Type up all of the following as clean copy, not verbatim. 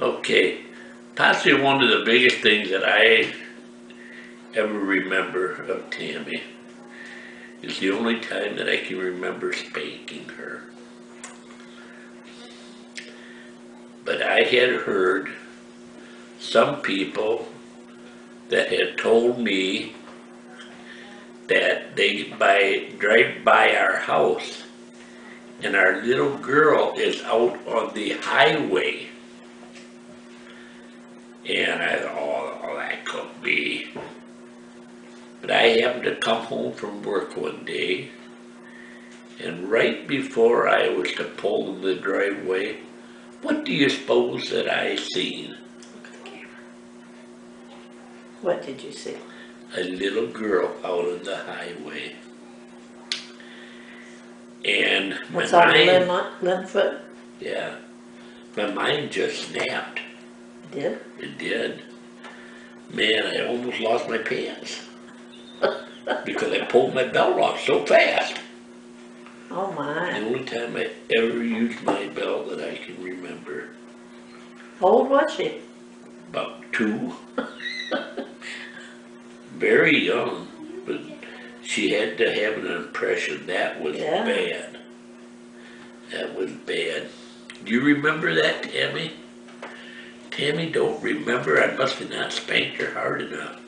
Okay, possibly one of the biggest things that I ever remember of Tammy is the only time that I can remember spanking her. But I had heard some people that had told me that they drive by our house and our little girl is out on the highway. And I thought, oh, that could be. But I happened to come home from work one day, and right before I was to pull in the driveway, what do you suppose that I seen? Look at the camera. What did you see? A little girl out on the highway. And my That's on mind, limb foot? yeah, my mind just snapped. It did? It did. Man, I almost lost my pants because I pulled my belt off so fast. Oh my. The only time I ever used my belt that I can remember. How old was she? About 2. Very young, but she had to have an impression. That was bad. That was bad. Do you remember that, Tammy? Tammy don't remember. I must have not spanked her hard enough.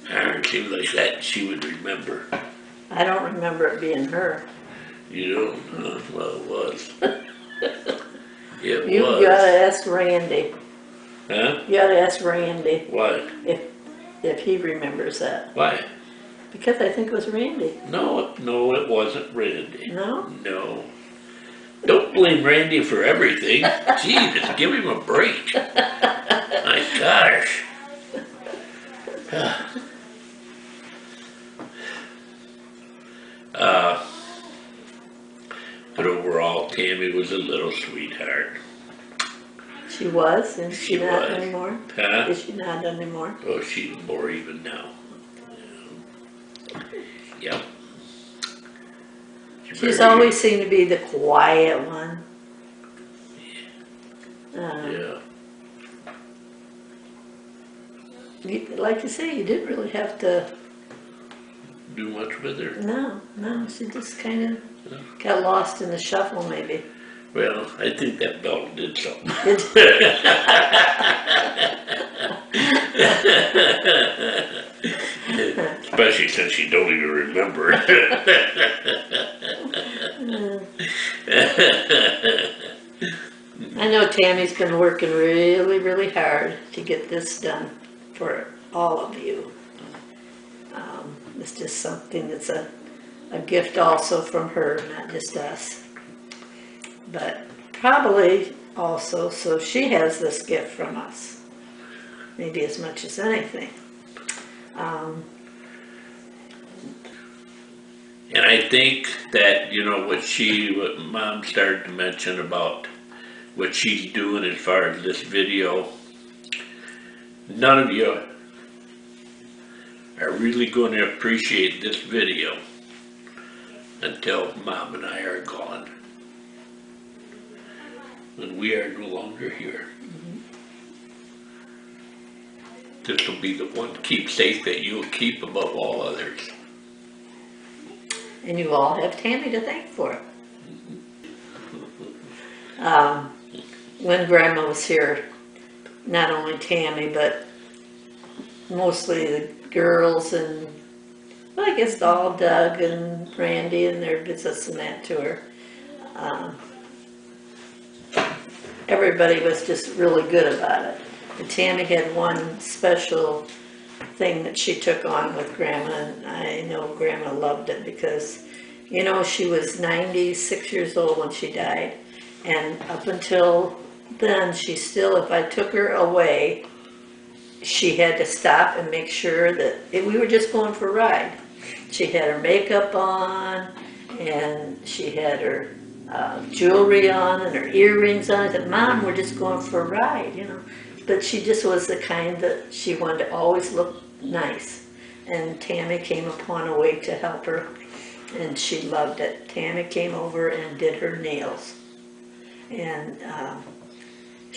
It seems like that she would remember. I don't remember it being her. You don't? Well, it was. It was. You gotta ask Randy. Huh? You gotta ask Randy. What? If he remembers that. Why? Because I think it was Randy. No, it wasn't Randy. No? No. Don't blame Randy for everything. Gee, just give him a break. My gosh. But overall, Tammy was a little sweetheart. She was, and She she's not was. anymore. Huh? Is she not anymore? Oh, she's more even now. Yep. She's always seemed to be the quiet one. Yeah. Like you say, you didn't really have to. Do much with her. No, she just kind of got lost in the shuffle, maybe. Well, I think that belt did something. Especially since you don't even remember. I know Tammy's been working really, really hard to get this done for all of you. It's just something that's a gift also from her, not just us. But probably also, so she has this gift from us, maybe as much as anything. And I think that, what Mom started to mention about what she's doing as far as this video, none of you are really going to appreciate this video until Mom and I are gone. When we are no longer here. This will be the one keepsake that you'll keep above all others. And you all have Tammy to thank for it. When Grandma was here, not only Tammy, but mostly the girls and, well, I guess all Doug and Randy and their visits and that to her. Everybody was just really good about it. And Tammy had one special thing that she took on with Grandma, and I know Grandma loved it because, she was 96 years old when she died. And up until then, she still, if I took her away, she had to stop and make sure that we were just going for a ride. She had her makeup on, and she had her jewelry on and her earrings on. I said, Mom, we're just going for a ride, But she just was the kind that she wanted to always look nice. And Tammy came upon a way to help her, and she loved it. Tammy came over and did her nails. And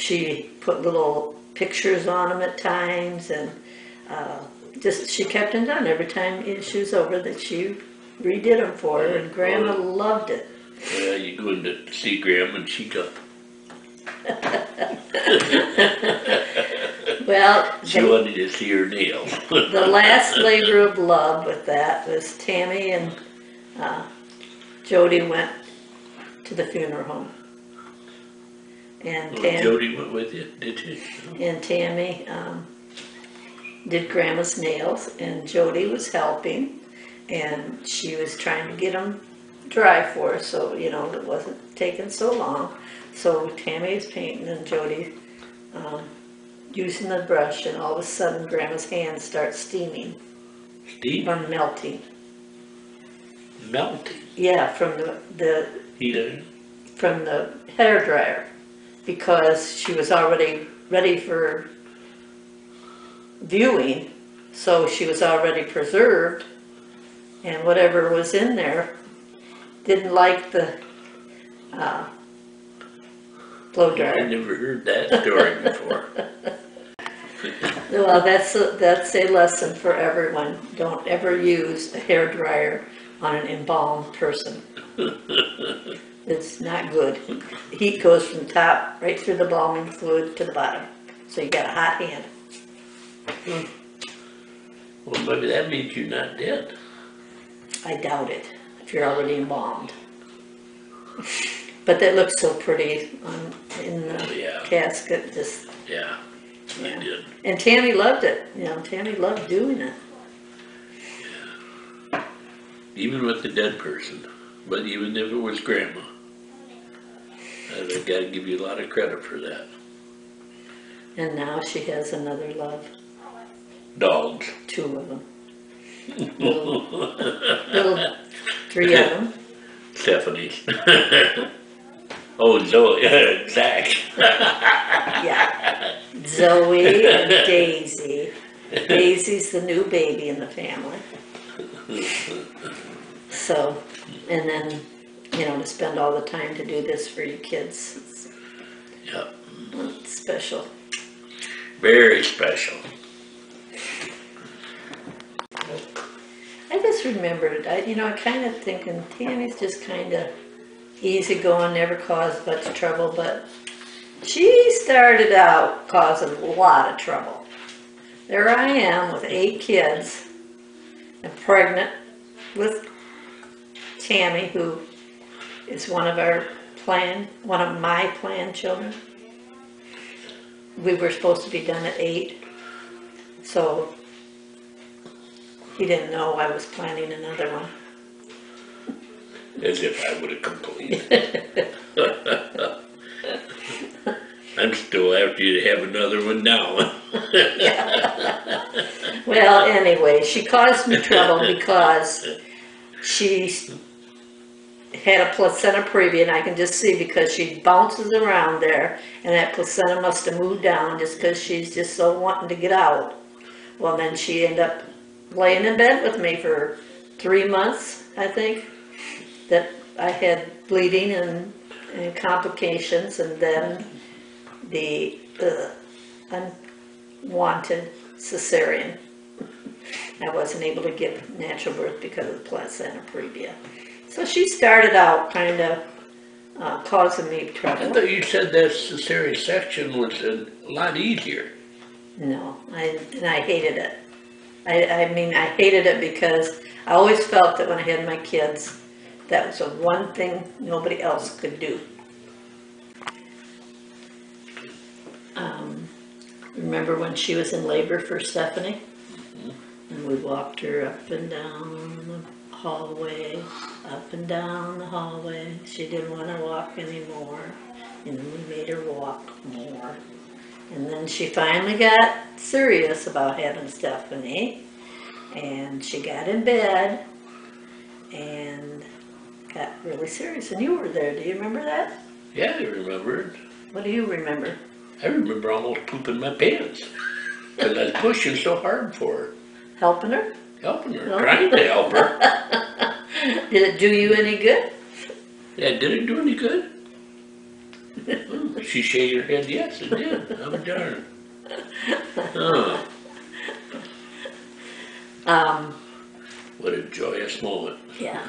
she put little pictures on them at times, and just she kept them done every time she was over. That she redid them for her, and Grandma loved it. Yeah, you go in to see Grandma and she go, Well, she wanted to see her nails. the last labor of love with that was Tammy and Jody went to the funeral home. And Jody went with you, did she? And Tammy did Grandma's nails, and Jody was helping, and she was trying to get them dry for us, so it wasn't taking so long. So Tammy is painting and Jody using the brush, and all of a sudden Grandma's hands start steaming. Steam? From melting. Melting? Yeah, from the heater? From the hair dryer, because she was already ready for viewing, so she was already preserved, and whatever was in there didn't like the blow dryer. I never heard that story before. Well, that's a lesson for everyone. Don't ever use a hair dryer on an embalmed person. It's not good. Heat goes from the top right through the embalming fluid to the bottom, so you got a hot hand. Well, maybe that means you're not dead. I doubt it, if you're already embalmed. But that looks so pretty in the casket. Just yeah, I did. And Tammy loved it. Tammy loved doing it. Yeah. Even with the dead person, but even if it was Grandma, I've got to give you a lot of credit for that. And now she has another love. Dogs. 2 of them. little 3 of them. Stephanie. Oh, Zoe, Zach. Yeah. Zoe and Daisy. Daisy's the new baby in the family. So, and then, to spend all the time to do this for your kids. Yep. It's special. Very special. I just remembered, I kind of thinking Tammy's just kind of easygoing, never caused much trouble, but she started out causing a lot of trouble. There I am with 8 kids and pregnant with Tammy, who is one of my planned children. We were supposed to be done at 8, so he didn't know I was planning another one. As if I would have completed. I'm still after you to have another one now. Well, anyway, she caused me trouble because she had a placenta previa, and I can just see because she bounces around there, and that placenta must have moved down just because she's just so wanting to get out. Well, then she ended up laying in bed with me for 3 months, I think, that I had bleeding and complications, and then the unwanted cesarean. I wasn't able to give natural birth because of the placenta previa. So she started out kind of causing me trouble. I thought you said that cesarean section was a lot easier. No, I hated it. I mean, I hated it because I always felt that when I had my kids, that was the one thing nobody else could do. Remember when she was in labor for Stephanie? And we walked her up and down the hallway, up and down the hallway. She didn't want to walk anymore, and we made her walk more. And then she finally got serious about having Stephanie, and she got in bed and got really serious. And you were there, do you remember that? Yeah, I remember it. What do you remember? I remember almost pooping my pants because I was pushing so hard for her. Helping her? Helping her, No? trying to help her. Did it do you any good? Yeah, did it do any good? She shake her head, yes, it did, I'm darned. Oh, Um, what a joyous moment. yeah.